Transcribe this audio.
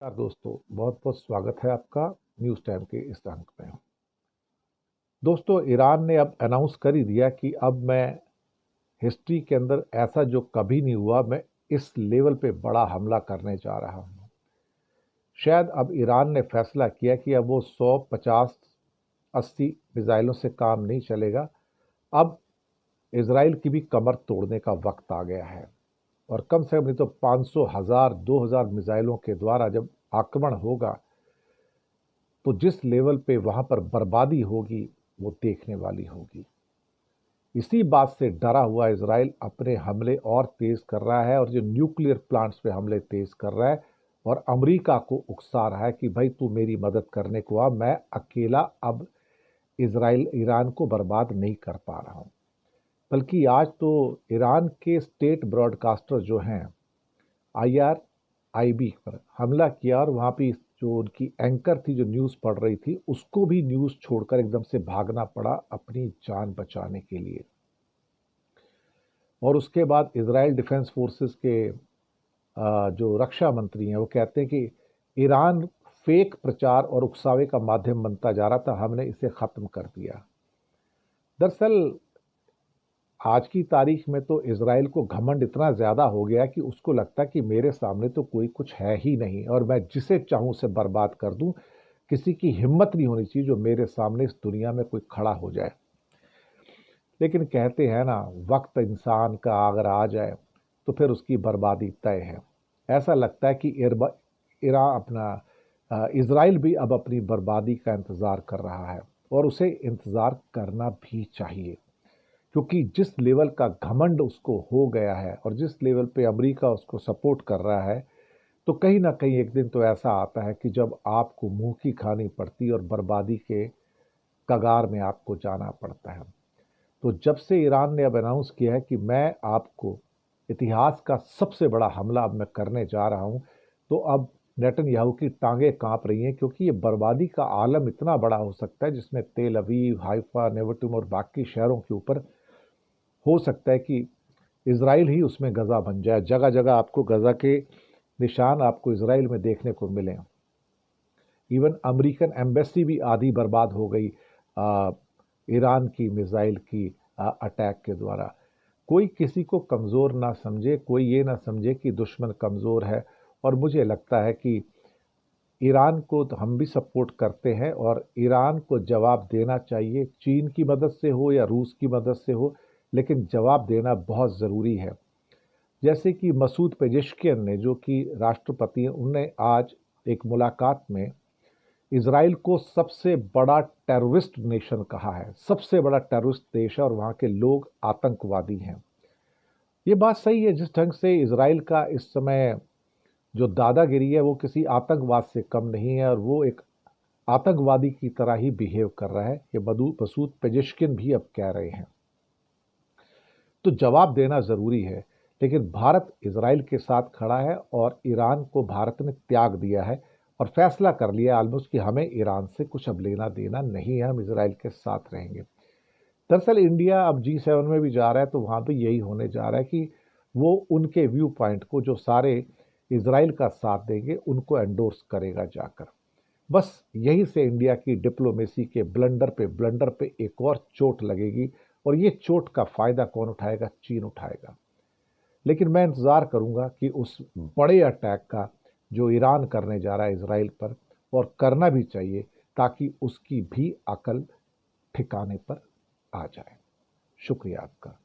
नमस्कार दोस्तों, बहुत बहुत स्वागत है आपका न्यूज़ टाइम के इस अंक में। दोस्तों, ईरान ने अब अनाउंस कर ही दिया कि अब मैं हिस्ट्री के अंदर ऐसा जो कभी नहीं हुआ, मैं इस लेवल पे बड़ा हमला करने जा रहा हूँ। शायद अब ईरान ने फैसला किया कि अब वो 100, 50, 80 मिसाइलों से काम नहीं चलेगा। अब इसराइल की भी कमर तोड़ने का वक्त आ गया है और कम से कम नहीं तो 500, 1000, 2000 मिसाइलों के द्वारा जब आक्रमण होगा तो जिस लेवल पे वहां पर बर्बादी होगी वो देखने वाली होगी। इसी बात से डरा हुआ इजराइल अपने हमले और तेज कर रहा है और जो न्यूक्लियर प्लांट्स पे हमले तेज कर रहा है और अमेरिका को उकसा रहा है कि भाई तू मेरी मदद करने को आ, मैं अकेला अब इजराइल ईरान को बर्बाद नहीं कर पा रहा हूं। बल्कि आज तो ईरान के स्टेट ब्रॉडकास्टर जो हैं आईआरआईबी पर हमला किया और वहाँ पे जो उनकी एंकर थी जो न्यूज़ पढ़ रही थी उसको भी न्यूज़ छोड़कर एकदम से भागना पड़ा अपनी जान बचाने के लिए। और उसके बाद इजराइल डिफेंस फोर्सेस के जो रक्षा मंत्री हैं वो कहते हैं कि ईरान फेक प्रचार और उकसावे का माध्यम बनता जा रहा था, हमने इसे ख़त्म कर दिया। दरअसल आज की तारीख में तो इजराइल को घमंड इतना ज़्यादा हो गया कि उसको लगता है कि मेरे सामने तो कोई कुछ है ही नहीं और मैं जिसे चाहूँ उसे बर्बाद कर दूँ। किसी की हिम्मत नहीं होनी चाहिए जो मेरे सामने इस दुनिया में कोई खड़ा हो जाए। लेकिन कहते हैं ना, वक्त इंसान का अगर आ जाए तो फिर उसकी बर्बादी तय है। ऐसा लगता है कि इजराइल भी अब अपनी बर्बादी का इंतज़ार कर रहा है और उसे इंतज़ार करना भी चाहिए, क्योंकि जिस लेवल का घमंड उसको हो गया है और जिस लेवल पे अमेरिका उसको सपोर्ट कर रहा है, तो कहीं ना कहीं एक दिन तो ऐसा आता है कि जब आपको मुंह की खानी पड़ती और बर्बादी के कगार में आपको जाना पड़ता है। तो जब से ईरान ने अब अनाउंस किया है कि मैं आपको इतिहास का सबसे बड़ा हमला अब मैं करने जा रहा हूं, तो अब नेतन्याहू की टांगें कांप रही हैं, क्योंकि ये बर्बादी का आलम इतना बड़ा हो सकता है जिसमें तेल अवीव, हाइफा, नेवटुम और बाकी शहरों के ऊपर हो सकता है कि इसराइल ही उसमें गजा बन जाए। जगह जगह आपको गजा के निशान आपको इसराइल में देखने को मिले। इवन अमेरिकन एम्बेसी भी आधी बर्बाद हो गई ईरान की मिसाइल की अटैक के द्वारा। कोई किसी को कमज़ोर ना समझे, कोई ये ना समझे कि दुश्मन कमज़ोर है। और मुझे लगता है कि ईरान को तो हम भी सपोर्ट करते हैं और ईरान को जवाब देना चाहिए, चीन की मदद से हो या रूस की मदद से हो, लेकिन जवाब देना बहुत ज़रूरी है। जैसे कि मसूद पेजेश्कियन ने, जो कि राष्ट्रपति हैं, उन्होंने आज एक मुलाकात में इसराइल को सबसे बड़ा टेररिस्ट नेशन कहा है, सबसे बड़ा टेररिस्ट देश है और वहाँ के लोग आतंकवादी हैं। ये बात सही है। जिस ढंग से इसराइल का इस समय जो दादागिरी है वो किसी आतंकवाद से कम नहीं है और वो एक आतंकवादी की तरह ही बिहेव कर रहा है, ये मसूद पेजेश्किन भी अब कह रहे हैं। तो जवाब देना ज़रूरी है, लेकिन भारत इसराइल के साथ खड़ा है और ईरान को भारत ने त्याग दिया है और फैसला कर लिया ऑलमोस्ट कि हमें ईरान से कुछ अब लेना देना नहीं है, हम इसराइल के साथ रहेंगे। दरअसल इंडिया अब G7 में भी जा रहा है तो वहाँ भी यही होने जा रहा है कि वो उनके व्यू पॉइंट को, जो सारे इसराइल का साथ देंगे, उनको एंडोर्स करेगा जाकर। बस यहीं से इंडिया की डिप्लोमेसी के ब्लंडर पे एक और चोट लगेगी और ये चोट का फायदा कौन उठाएगा? चीन उठाएगा। लेकिन मैं इंतज़ार करूंगा कि उस बड़े अटैक का जो ईरान करने जा रहा है इसराइल पर, और करना भी चाहिए, ताकि उसकी भी अकल ठिकाने पर आ जाए। शुक्रिया आपका।